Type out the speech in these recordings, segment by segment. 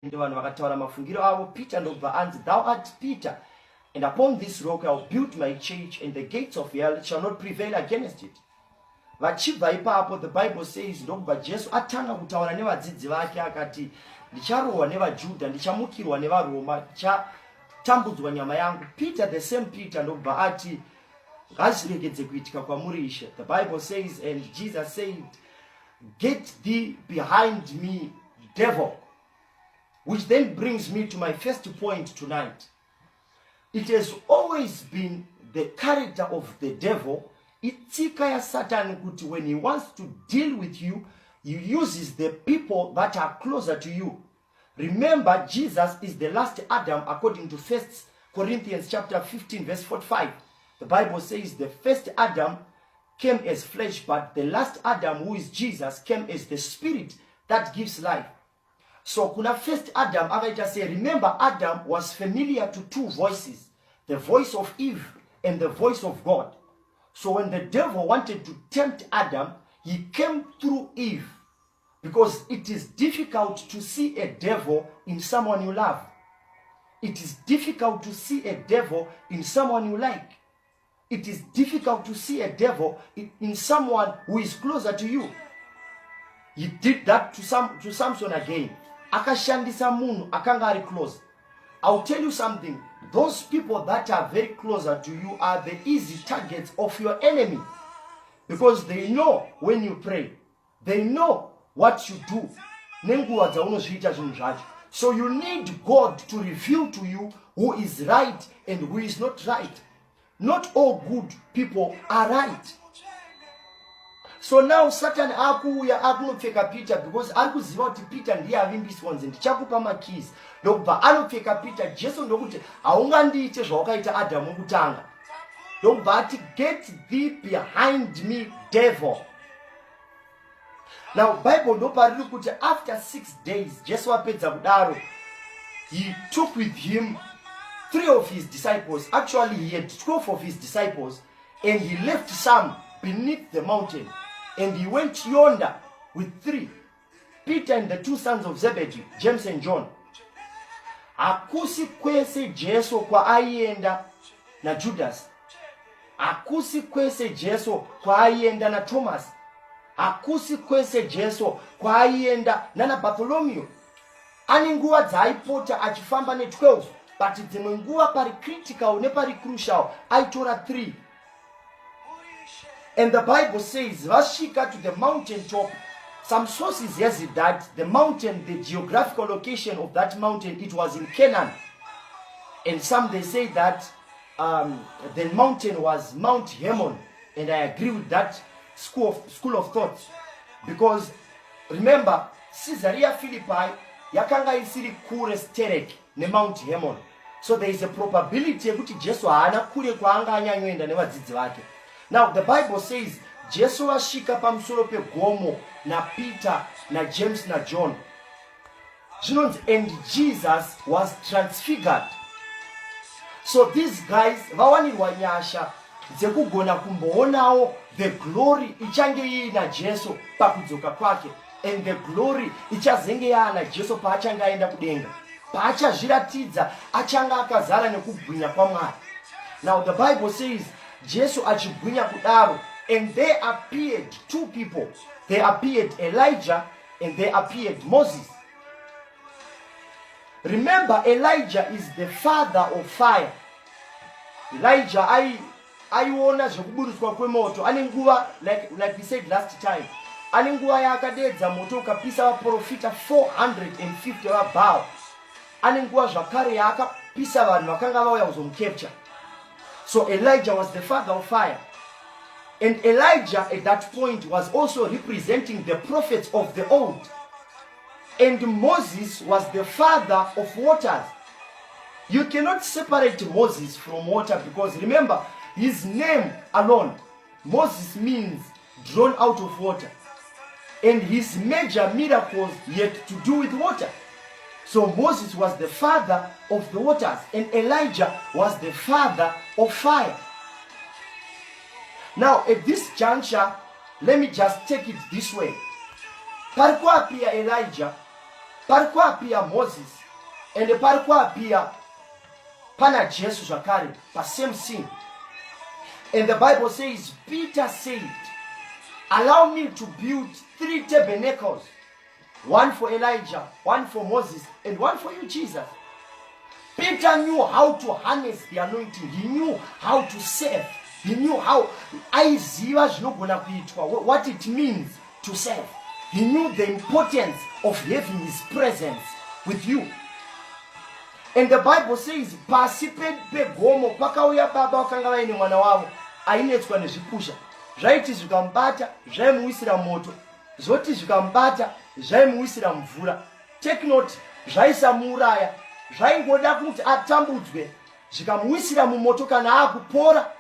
vanhu vakataura mafungiro avo. Peter ndobva anzi, thou art Peter, and upon this rock I will build my church, and the gates of hell shall not prevail against it. Vachibva ipapo, the Bible says, ndobva Jesu atanga kutaura nevadzidzi vake akati, ndicharohwa nevaJudha, ndichamukirwa nevaRoma, ndichatambudzwa nyama yangu. Peter, the same Peter, ndobva ati, ngazviregedze kuitika kwamuri Ishe. The Bible says, and Jesus said, get thee behind me, devil. Which then brings me to my first point tonight. It has always been the character of the devil. Itika ya Satan kuti, when he wants to deal with you, he uses the people that are closer to you. Remember, Jesus is the last Adam according to 1 Corinthians chapter 15 verse 45. The Bible says the first Adam came as flesh, but the last Adam, who is Jesus, came as the spirit that gives life. So kuna first Adam, avaita say, remember Adam was familiar to two voices, the voice of Eve and the voice of God. So when the devil wanted to tempt Adam, he came through Eve, because it is difficult to see a devil in someone you love. It is difficult to see a devil in someone you like. It is difficult to see a devil in someone who is closer to you. He did that to Samson again. Akashandisa munhu akanga ari close. I'll tell you something. Those people that are very closer to you are the easy targets of your enemy, because they know when you pray. They know what you do. Nenguva dzaunozviita zvinhu zvacho. So you need God to reveal to you who is right and who is not right. Not all good people are right. So now Satan akuuya akunopfeka Peter, because arikuziva kuti Peter ndiye avimbiswa nzi ndichakupa makeys. Ndobva anopfeka Peter. Jesu ndokuti haungandiite zvawakaita Adamu kutanga. Ndobva ati, get thee behind me, devil. Now Bible ndopariri kuti after 6 days Jesu apedza kudaro, he took with him 3 of his disciples. Actually, he had 12 of his disciples, and he left some beneath the mountain, and he went yonder with 3, Peter and the 2 sons of Zebedee, James and John. Akusi kwese Jesu kwa aienda na Judas. Akusi kwese Jesu kwa aienda na Thomas. Akusi kwese Jesu kwa aienda na Bartholomew. Ane nguva dzaaipota achifamba ne12, but dzimwe nguva pari critical nepari crucial aitora 3. And the Bible says, vasvika to the mountain top. Some sources has it that the mountain, the geographical location of that mountain, it was in Canaan. And some they say that the mountain was Mount Hermon. And I agree with that school of thought. Because remember, Caesarea Philippi, yakanga isiri kure sterek ne Mount Hermon. So there is a probability kuti Jesu haana kure kwaanga anyanyoenda nevadzidzi vake. Now the Bible says, Jesu vasvika pamusoro pegomo na Peter na James na John. And Jesus was transfigured. So these guys vawanirwa nyasha dzekugona kumboonawo the glory ichange iina Jesu pakudzoka kwake, and the glory ichazenge yaana Jesu paachanga aenda kudenga. Paachazviratidza achanga akazara nekubwinya kwaMwari. Now the Bible says Jesu achibwinya kudaro, and there appeared 2 people. There appeared Elijah and there appeared Moses. Remember, Elijah is the father of fire. Elijah aiona zvekuburutswa kwemoto. Ane nguva, like we said last time, ane nguva yaakadedza moto ukapisa vaprofita 450 vaBhaal. Ane nguva zvakare yaakapisa vanhu vakanga vauya kuzomukapture. So Elijah was the father of fire. And Elijah at that point was also representing the prophets of the old. And Moses was the father of waters. You cannot separate Moses from water, because remember, his name alone, Moses, means drawn out of water. And his major miracles yet to do with water. So Moses was the father of the waters, and Elijah was the father of fire. Now at this juncture, let me just take it this way. Parikuapia Elijah, parikuapia Moses and parikuapia pana Jesu zvakare, pa same scene. And the Bible says, Peter said, allow me to build 3 tabernacles, one for Elijah, one for Moses, and one for you, Jesus. Peter knew how to harness the anointing. He knew how to serve. He knew how what it means to serve. He knew the importance of having his presence with you. And the Bible says, pasipegomo pakauya baba wakanga vaine mwana wavo ainetswa nezvipusha. Zvaiti zvikambata zvaimuwisira moto, zvoti zvikambata zvaimuwisira mvura. Take note, zvaisamuuraya, zvaingoda kuti atambudzwe, zvikamuwisira mumoto, kana akupora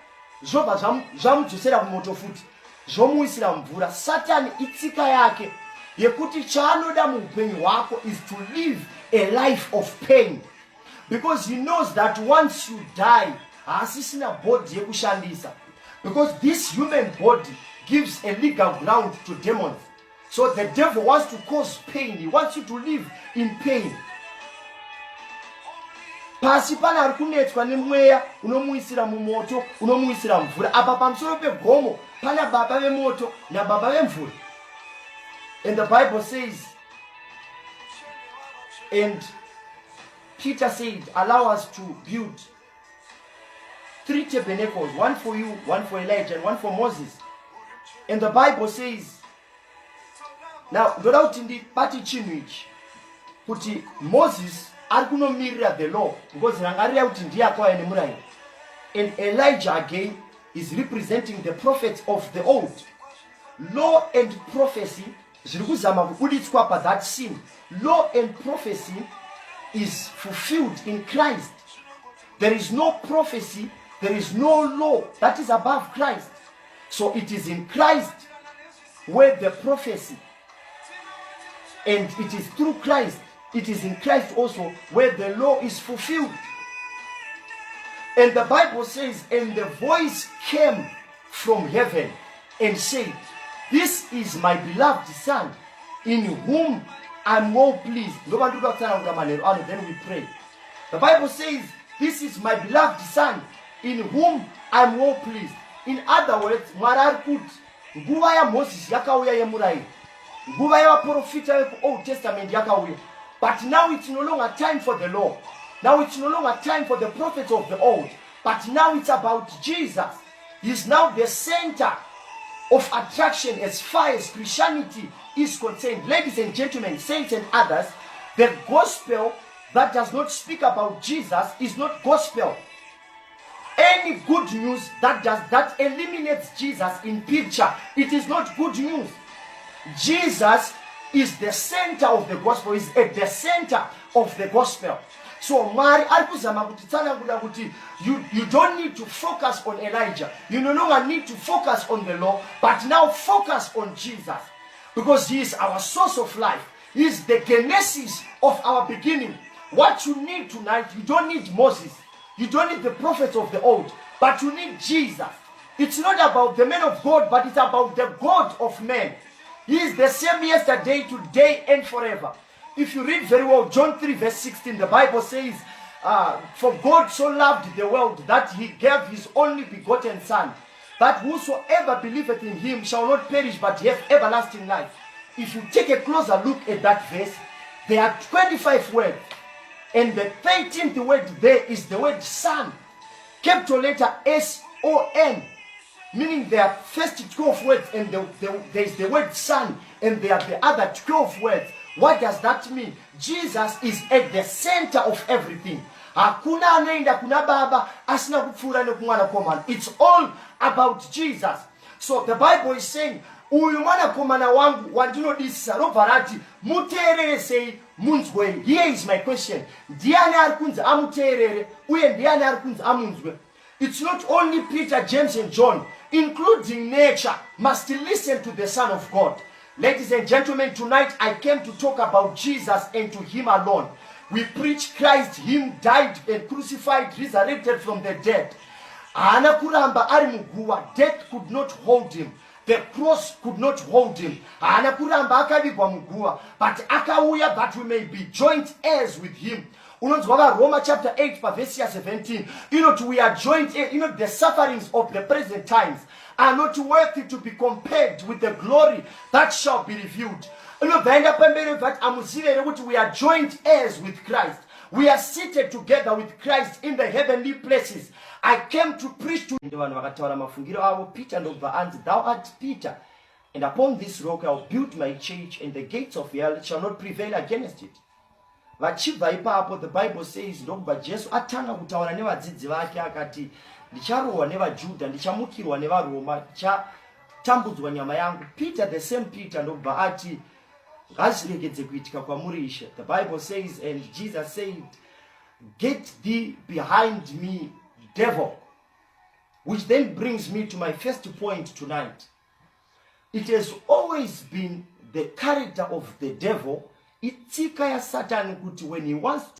zvobva zvamudzosera mumoto futi, zvomuwisira mvura. Satani itsika yake yekuti chaanoda muupenyu hwako is to live a life of pain, because he knows that once you die haasisina body yekushandisa, because this human body gives a legal ground to demons. So the devil wants to cause pain. He wants you to live in pain. Pasi pana ari kunetswa nemweya unomuisira mumoto, unomuisira mvura. Apa pamusoro pegomo pana baba vemoto nababa vemvura. And the Bible says, and Peter said, allow us to build 3 tabernacles, one for you, one for Elijah, and one for Moses. And the Bible says, now ndoda kuti ndibate chinhu ichi kuti Moses ari kunomirira the law, because rangarira kuti ndiye akauya nemurayiro, and Elijah again is representing the prophets of the old. Law and prophecy zviri kuzama kubuditswa pa that scene. Law and prophecy is fulfilled in Christ. There is no prophecy, there is no law that is above Christ. So it is in Christ where the prophecy, and it is through Christ, it is in Christ also where the law is fulfilled. And the Bible says, and the voice came from heaven and said, this is my beloved son, in whom I'm well pleased. Then we pray. The Bible says, this is my beloved son, in whom I'm well pleased. In other words, Mwari kuti nguva ya Moses yakauya yemurayiro, nguva yavaprofita veku Old Testament yakauya. But now it's no longer time for the law. Now it's no longer time for the prophets of the old. But now it's about Jesus. He's now the center of attraction as far as Christianity is concerned. Ladies and gentlemen, saints and others, the gospel that does not speak about Jesus is not gospel. Any good news that eliminates Jesus in picture, it is not good news. Jesus is the center of the gospel, is at the center of the gospel. So Mwari arikuzama kutitsanangura kuti you don't need to focus on Elijah. You no longer need to focus on the law, but now focus on Jesus, because he is our source of life. He is the genesis of our beginning. What you need tonight, you don't need Moses, you don't need the prophets of the old, but you need Jesus. It's not about the man of God, but it's about the God of men. He is the same yesterday, today, and forever. If you read very well, John 3 verse 16, the Bible says, for God so loved the world that he gave his only begotten son, that whosoever believeth in him shall not perish but have everlasting life. If you take a closer look at that verse, there are 25 words, and the 13th word there is the word son, capital letter S-O-N, meaning there are first 12 words and there is the word son, and there are the other 12 words. What does that mean? Jesus is at the center of everything. Hakuna anaenda kuna baba asina kupfura nekumwana komana. It's all about Jesus. So the Bible is saying, uyu mwana komana wangu wandinodisa robva rati muteerere sei munzwe. Here is my question. Ndiani ari kunzi amuteerere uye ndiani ari kunzi amunzwe? It's not only Peter, James and John, including nature, must listen to the Son of God. Ladies and gentlemen, tonight I came to talk about Jesus and to him alone. We preach Christ, him died and crucified, resurrected from the dead. Ana kuramba ari muguwa, death could not hold him. the cross could not hold him. Haana kuramba akavigwa muguva, but akauya that we may be joint heirs with him. Unonzwa Roma chapter 8 verse 17. We are joint heirs. The sufferings of the present times are not worthy to be compared with the glory that shall be revealed. We are joint heirs with Christ. We are seated together with Christ in the heavenly places. I came to preach to Peter, thou art Peter, and upon this rock I will build my church, and the gates of hell shall not prevail against it. Vachibva ipapo, the Bible says ndobva Jesu atanga kutaura nevadzidzi vake akati, ndicharohwa nevaJudha, ndichamukirwa nevaRoma, ndichatambudzwa nyama yangu. Peter, the same Peter, ndobva ati ngazviregedze kuitika kwamuri Ishe. The Bible says, and Jesus said, get thee behind me, devil. Which then brings me to my first point tonight. It has always been the character of the devil, itika ya Satan, kuti when he wants to